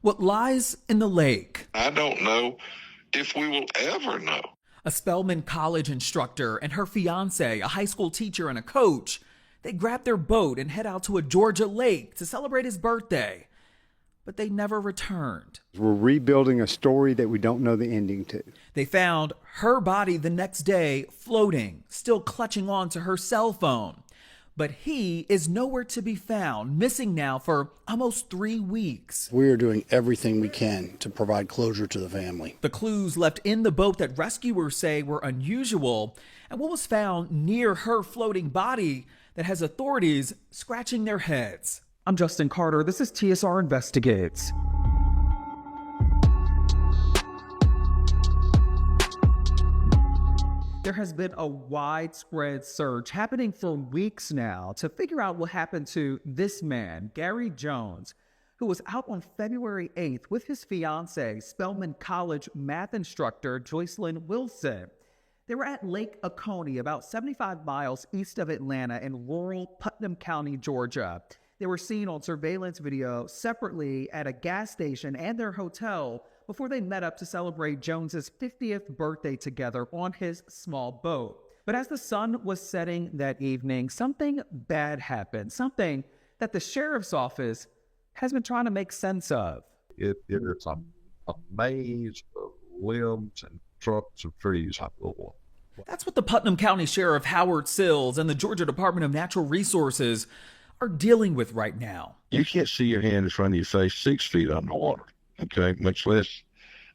what lies in the lake. I don't know if we will ever know. A Spellman college instructor and her fiance, a high school teacher and a coach, they grab their boat and head out to a Georgia lake to celebrate his birthday. But they never returned. We're rebuilding a story that we don't know the ending to. They found her body the next day floating, still clutching on to her cell phone. But he is nowhere to be found, missing now for almost 3 weeks. We are doing everything we can to provide closure to the family. The clues left in the boat that rescuers say were unusual, and what was found near her floating body that has authorities scratching their heads. I'm Justin Carter. This is TSR Investigates. There has been a widespread search happening for weeks now to figure out what happened to this man, Gary Jones, who was out on February 8th with his fiancée, Spellman College math instructor Joycelyn Wilson. They were at Lake Oconee, about 75 miles east of Atlanta in rural Putnam County, Georgia. They were seen on surveillance video separately at a gas station and their hotel before they met up to celebrate Jones's 50th birthday together on his small boat. But as the sun was setting that evening, something bad happened, something that the sheriff's office has been trying to make sense of. It is a maze of limbs and trucks and trees. That's what the Putnam County Sheriff Howard Sills and the Georgia Department of Natural Resources are dealing with right now. You can't see your hand in front of your face 6 feet underwater, okay, much less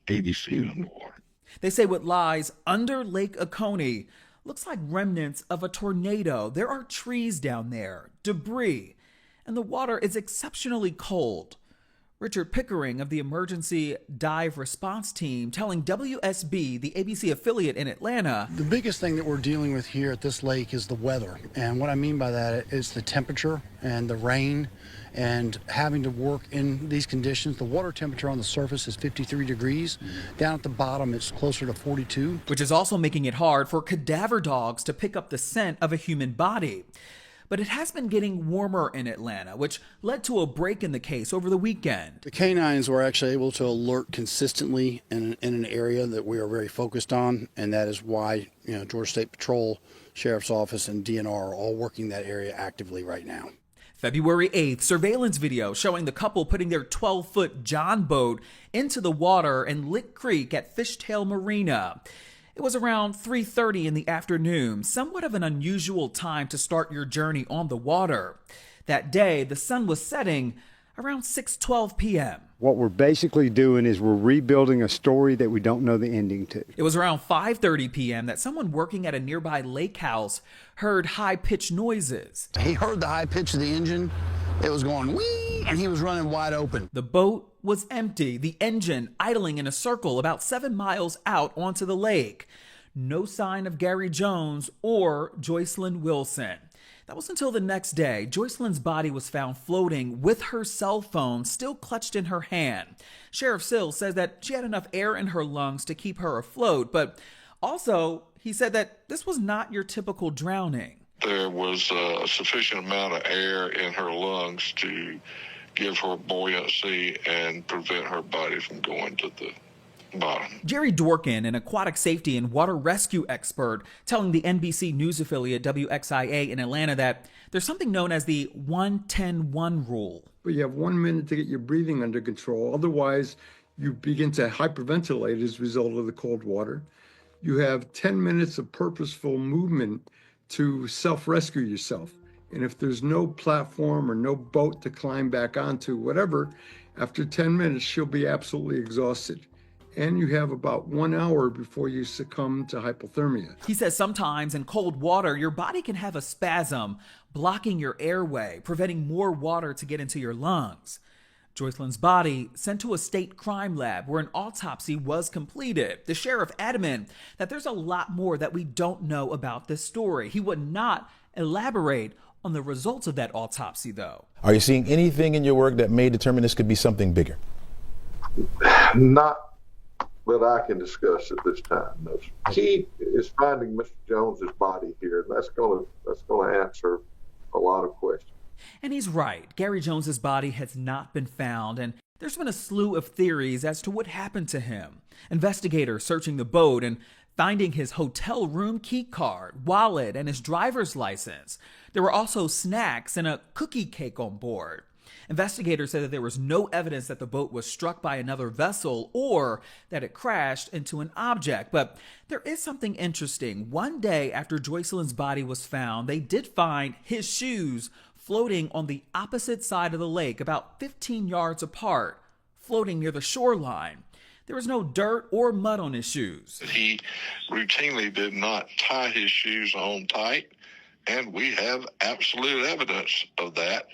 80 feet underwater. They say what lies under Lake Oconee looks like remnants of a tornado. There are trees down there, debris, and the water is exceptionally cold. Richard Pickering of the Emergency Dive Response Team telling WSB, the ABC affiliate in Atlanta, The biggest thing that we're dealing with here at this lake is the weather. And what I mean by that is the temperature and the rain and having to work in these conditions. The water temperature on the surface is 53 degrees. Down at the bottom, it's closer to 42. which is also making it hard for cadaver dogs to pick up the scent of a human body. But it has been getting warmer in Atlanta, which led to a break in the case over the weekend. The canines were actually able to alert consistently in an area that we are very focused on, and that is why Georgia State Patrol, Sheriff's Office, and DNR are all working that area actively right now. February 8th, surveillance video showing the couple putting their 12-foot John boat into the water in Lick Creek at Fishtail Marina. It was around 3:30 in the afternoon, somewhat of an unusual time to start your journey on the water. That day, the sun was setting around 6:12 p.m. What we're basically doing is we're rebuilding a story that we don't know the ending to. It was around 5:30 p.m. that someone working at a nearby lake house heard high-pitched noises. He heard the high pitch of the engine. It was going whee, and he was running wide open. The boat was empty, the engine idling in a circle about 7 miles out onto the lake. No sign of Gary Jones or Joycelyn Wilson. That was until the next day. Joycelyn's body was found floating with her cell phone still clutched in her hand. Sheriff Sills says that she had enough air in her lungs to keep her afloat, but also he said that this was not your typical drowning. There was a sufficient amount of air in her lungs to give her buoyancy and prevent her body from going to the bottom. Jerry Dworkin, an aquatic safety and water rescue expert, telling the NBC News affiliate WXIA in Atlanta that there's something known as the 1-10-1 rule. But you have 1 minute to get your breathing under control. Otherwise, you begin to hyperventilate as a result of the cold water. You have 10 minutes of purposeful movement to self-rescue yourself. And if there's no platform or no boat to climb back onto, whatever, after 10 minutes, she'll be absolutely exhausted. And you have about 1 hour before you succumb to hypothermia. He says sometimes in cold water, your body can have a spasm, blocking your airway, preventing more water to get into your lungs. Joycelyn's body sent to a state crime lab where an autopsy was completed. The sheriff adamant that there's a lot more that we don't know about this story. He would not elaborate on the results of that autopsy, though. Are you seeing anything in your work that may determine this could be something bigger? Not that I can discuss at this time. The key is finding Mr. Jones's body here. That's going to answer a lot of questions. And he's right. Gary Jones's body has not been found, and There's been a slew of theories as to what happened to him. Investigators searching the boat and finding his hotel room key card, wallet, and his driver's license. There were also snacks and a cookie cake on board. Investigators said that there was no evidence that the boat was struck by another vessel or that it crashed into an object. But there is something interesting. One day after Joycelyn's body was found, they did find his shoes floating on the opposite side of the lake, about 15 yards apart, floating near the shoreline. There was no dirt or mud on his shoes. He routinely did not tie his shoes on tight, and we have absolute evidence of that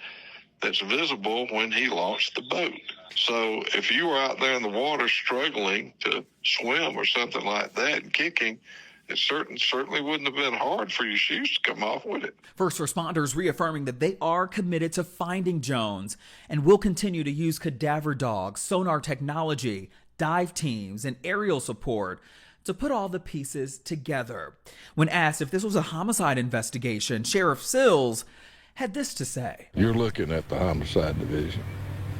that's visible when he launched the boat. So if you were out there in the water struggling to swim or something like that and kicking, it certainly wouldn't have been hard for your shoes to come off, would it? First responders reaffirming that they are committed to finding Jones and will continue to use cadaver dogs, sonar technology, dive teams, and aerial support to put all the pieces together. When asked if this was a homicide investigation, Sheriff Sills had this to say. You're looking at the homicide division.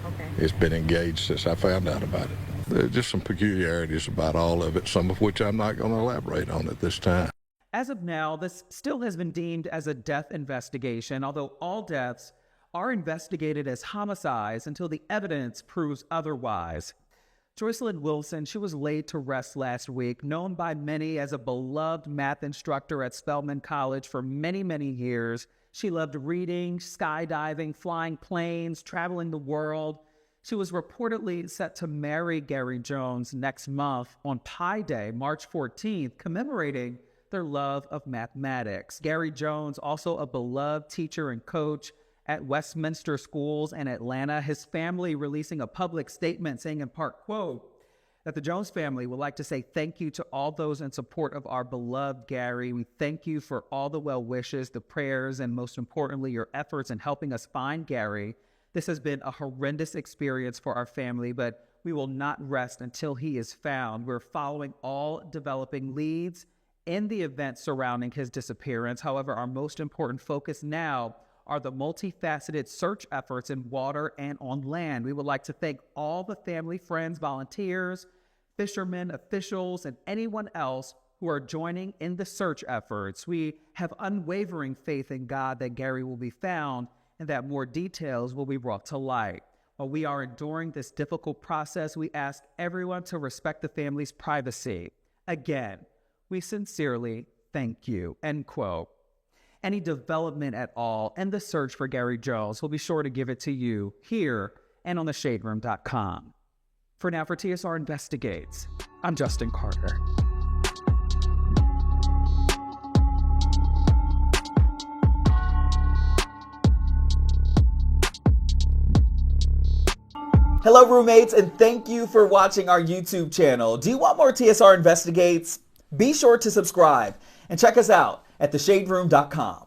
Okay. It's been engaged since I found out about it. There are just some peculiarities about all of it, some of which I'm not going to elaborate on at this time. As of now, this still has been deemed as a death investigation, although all deaths are investigated as homicides until the evidence proves otherwise. Joycelyn Wilson, she was laid to rest last week, known by many as a beloved math instructor at Spellman College for many, many years. She loved reading, skydiving, flying planes, traveling the world. She was reportedly set to marry Gary Jones next month on Pi Day, March 14th, commemorating their love of mathematics. Gary Jones, also a beloved teacher and coach at Westminster Schools in Atlanta, his family releasing a public statement saying in part, quote, that the Jones family would like to say thank you to all those in support of our beloved Gary. We thank you for all the well wishes, the prayers, and most importantly, your efforts in helping us find Gary. This has been a horrendous experience for our family, but we will not rest until he is found. We're following all developing leads in the events surrounding his disappearance. However, our most important focus now are the multifaceted search efforts in water and on land. We would like to thank all the family, friends, volunteers, fishermen, officials, and anyone else who are joining in the search efforts. We have unwavering faith in God that Gary will be found and that more details will be brought to light. While we are enduring this difficult process, we ask everyone to respect the family's privacy. Again, we sincerely thank you, end quote. Any development at all in the search for Gary Jones, we'll be sure to give it to you here and on theshaderoom.com. For now, for TSR Investigates, I'm Justin Carter. Hello, roommates, and thank you for watching our YouTube channel. Do you want more TSR Investigates? Be sure to subscribe and check us out at theshaderoom.com.